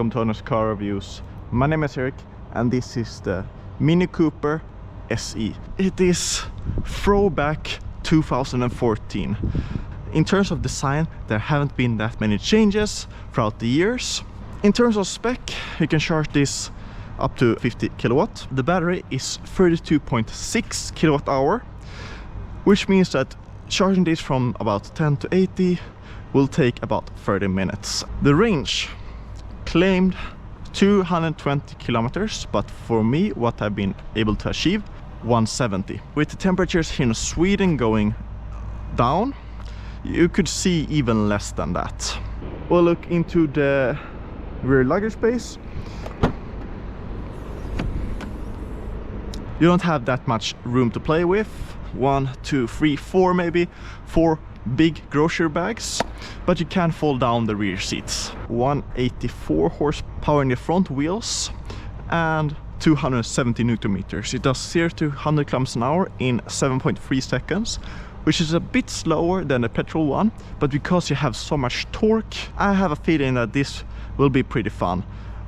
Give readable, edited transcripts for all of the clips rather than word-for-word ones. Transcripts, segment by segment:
welcome to Honest Car Reviews. My name is Eric and this is the Mini Cooper SE. It is throwback 2014. In terms of design, there haven't been that many changes throughout the years. In terms of spec, you can charge this up to 50 kilowatt. The battery is 32.6 kilowatt hour, which means that charging this from about 10 to 80 will take about 30 minutes. The range claimed 220 kilometers, but for me, what I've been able to achieve, 170. With the temperatures here in Sweden going down, you could see even less than that. We'll look into the rear luggage space. You don't have that much room to play with. 1, 2, 3, 4 maybe. 4 big grocery bags, but you can fold down the rear seats. 184 horsepower in the front wheels and 270 Newton meters. It does 0 to 100 kilometers an hour in 7.3 seconds, which is a bit slower than the petrol one, but because you have so much torque, I have a feeling that this will be pretty fun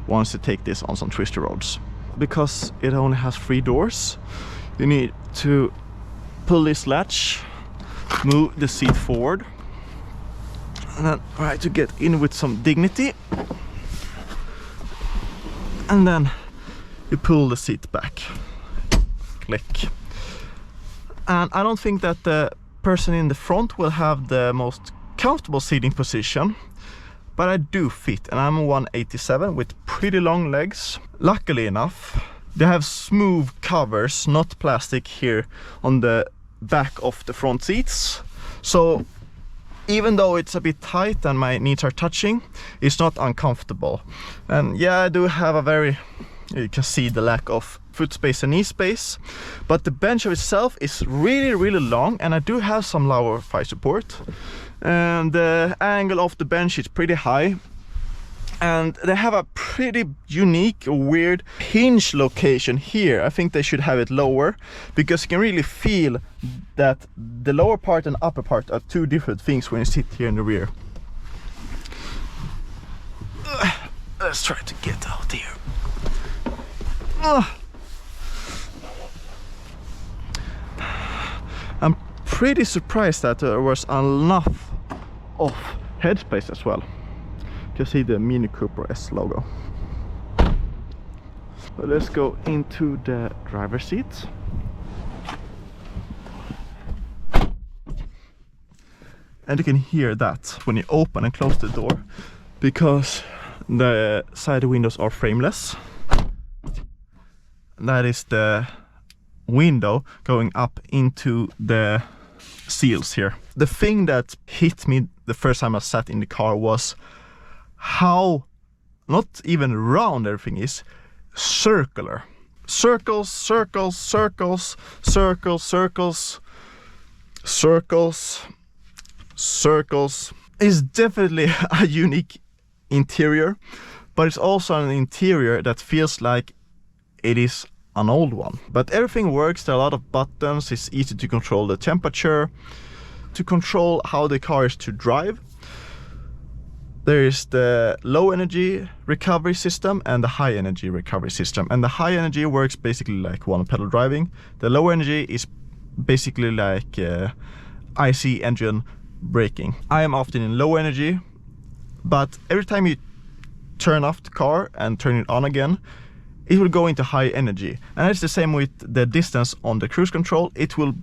once you take this on some twisty roads. Because it only has 3 doors, you need to pull this latch, move the seat forward, and then try to get in with some dignity, and then you pull the seat back. Click. And I don't think that the person in the front will have the most comfortable seating position, but I do fit, and I'm 187 with pretty long legs. Luckily enough, they have smooth covers, not plastic, here on the back of the front seats, so even though it's a bit tight and my knees are touching, it's not uncomfortable. And yeah, I do have a very, you can see the lack of foot space and knee space, but the bench of itself is really long, and I do have some lower thigh support, and the angle of the bench is pretty high, and they have a pretty unique, weird hinge location here. I think they should have it lower, because you can really feel that the lower part and upper part are 2 different things when you sit here in the rear. Let's try to get out here. I'm pretty surprised that there was enough of headspace as well. You can see the Mini Cooper S logo. But let's go into the driver's seat. And you can hear that when you open and close the door, because the side windows are frameless. That is the window going up into the seals here. The thing that hit me the first time I sat in the car was how not even round everything is, circular. Circles, circles, circles, circles, circles, circles, circles. It's definitely a unique interior, but it's also an interior that feels like it is an old one. But everything works. There are a lot of buttons. It's easy to control the temperature, to control how the car is to drive. There is the low energy recovery system and the high energy recovery system. And the high energy works basically like one pedal driving. The low energy is basically like IC engine braking. I am often in low energy, but every time you turn off the car and turn it on again, it will go into high energy. And it's the same with the distance on the cruise control. It will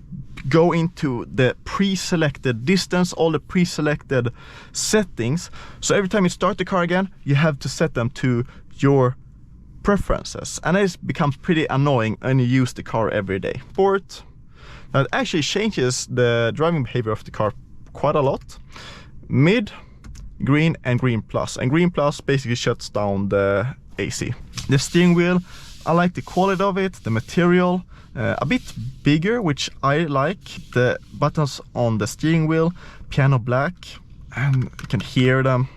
go into the pre-selected distance, all the pre-selected settings. So every time you start the car again, you have to set them to your preferences. And it becomes pretty annoying when you use the car every day. Sport, that actually changes the driving behavior of the car quite a lot. Mid, green and green plus. And green plus basically shuts down the AC. The steering wheel, I like the quality of it, the material, a bit bigger, which I like. The buttons on the steering wheel, piano black, and you can hear them.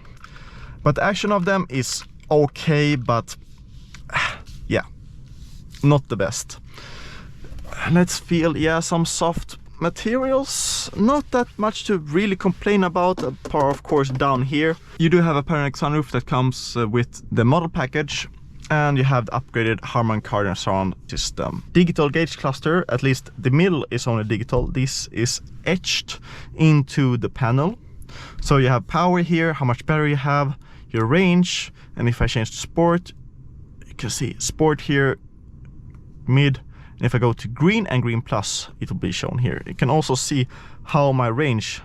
But the action of them is okay, but yeah, not the best. Let's feel, yeah, some soft Materials, not that much to really complain about, apart of course down here. You do have a panoramic sunroof that comes with the model package, and you have the upgraded Harman Kardon surround system. Digital gauge cluster, at least the middle is only digital. This is etched into the panel. So you have power here, how much battery you have, your range, and if I change to sport, you can see sport here, mid, and if I go to green and green plus, it will be shown here. You can also see how my range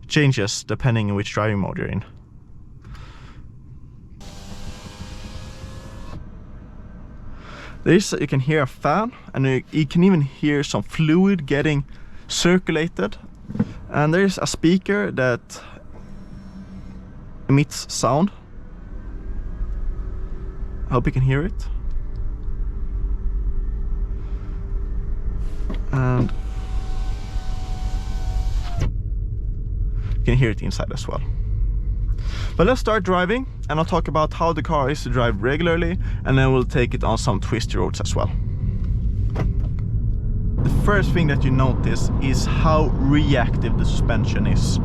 changes depending on which driving mode you're in. You can hear a fan, and you can even hear some fluid getting circulated. And there's a speaker that emits sound. I hope you can hear it. And you can hear it inside as well. But let's start driving, and I'll talk about how the car is to drive regularly, and then we'll take it on some twisty roads as well. The first thing that you notice is how reactive the suspension is.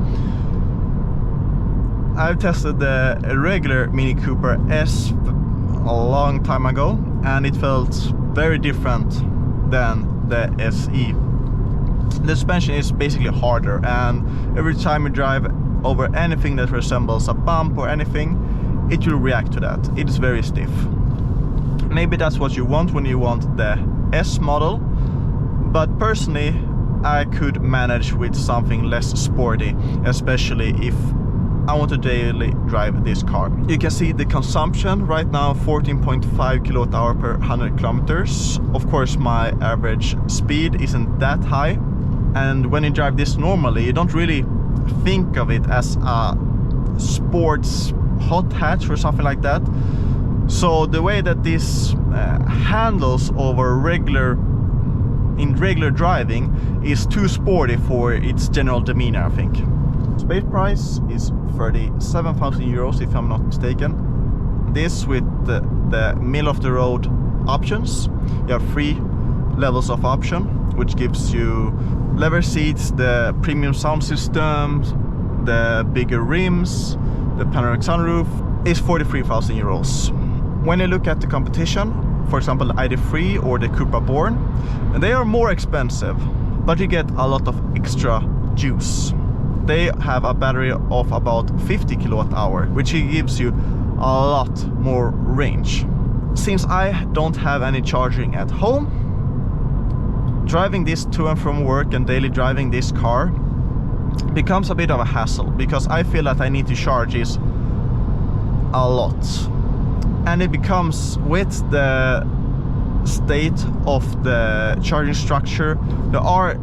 I've tested the regular Mini Cooper S a long time ago, and it felt very different than the SE. The suspension is basically harder, and every time you drive over anything that resembles a bump or anything, it will react to that. It is very stiff. Maybe that's what you want when you want the S model, but personally I could manage with something less sporty, especially if I want to daily drive this car. You can see the consumption right now, 14.5 kWh per 100 kilometers. Of course my average speed isn't that high, and when you drive this normally you don't really think of it as a sports hot hatch or something like that. So the way that this handles over regular driving is too sporty for its general demeanor, I think. Base price is 37,000 euros if I'm not mistaken. This with the middle of the road options. You have 3 levels of option, which gives you leather seats, the premium sound system, the bigger rims, the panoramic sunroof, is 43,000 euros. When you look at the competition, for example the ID3 or the Cupra Born, they are more expensive, but you get a lot of extra juice. They have a battery of about 50 kWh, which gives you a lot more range. Since I don't have any charging at home, driving this to and from work and daily driving this car becomes a bit of a hassle, because I feel that I need to charge this a lot. And it becomes, with the state of the charging structure, there are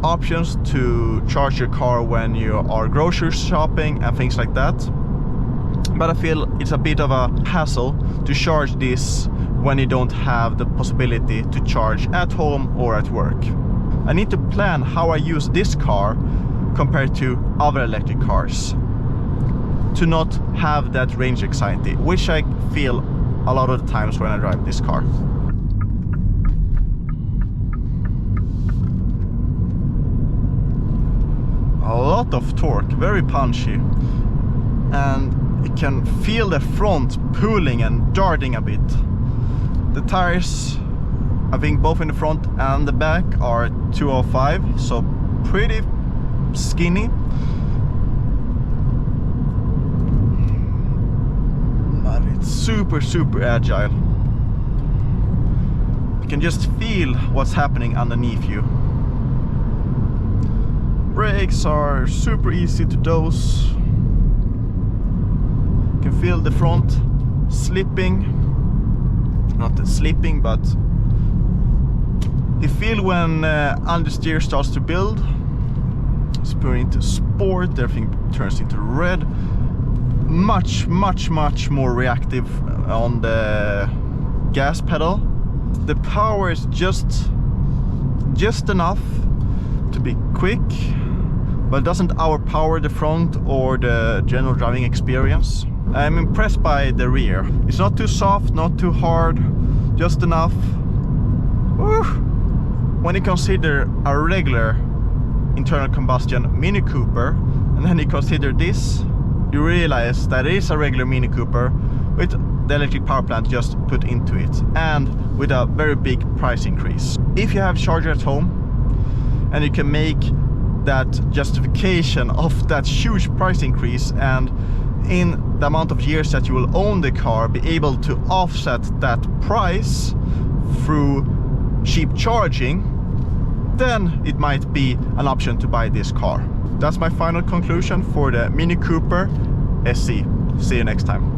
options to charge your car when you are grocery shopping and things like that, but I feel it's a bit of a hassle to charge this when you don't have the possibility to charge at home or at work. I need to plan how I use this car compared to other electric cars to not have that range anxiety, which I feel a lot of the times when I drive this car. A lot of torque, very punchy, and you can feel the front pulling and darting a bit. The tires, I think both in the front and the back, are 205, so pretty skinny. But it's super agile. You can just feel what's happening underneath you. Brakes are super easy to dose. You can feel the front slipping. Not slipping, but you feel when understeer starts to build. It's put into sport, everything turns into red. Much more reactive on the gas pedal. The power is just enough to be quick, but doesn't overpower the front or the general driving experience. I'm impressed by the rear. It's not too soft, not too hard, just enough. Woo! When you consider a regular internal combustion Mini Cooper, and then you consider this, you realize that it is a regular Mini Cooper with the electric power plant just put into it, and with a very big price increase. If you have charger at home and you can make that justification of that huge price increase, and in the amount of years that you will own the car be able to offset that price through cheap charging, then it might be an option to buy this car. That's my final conclusion for the Mini Cooper SE. See you next time.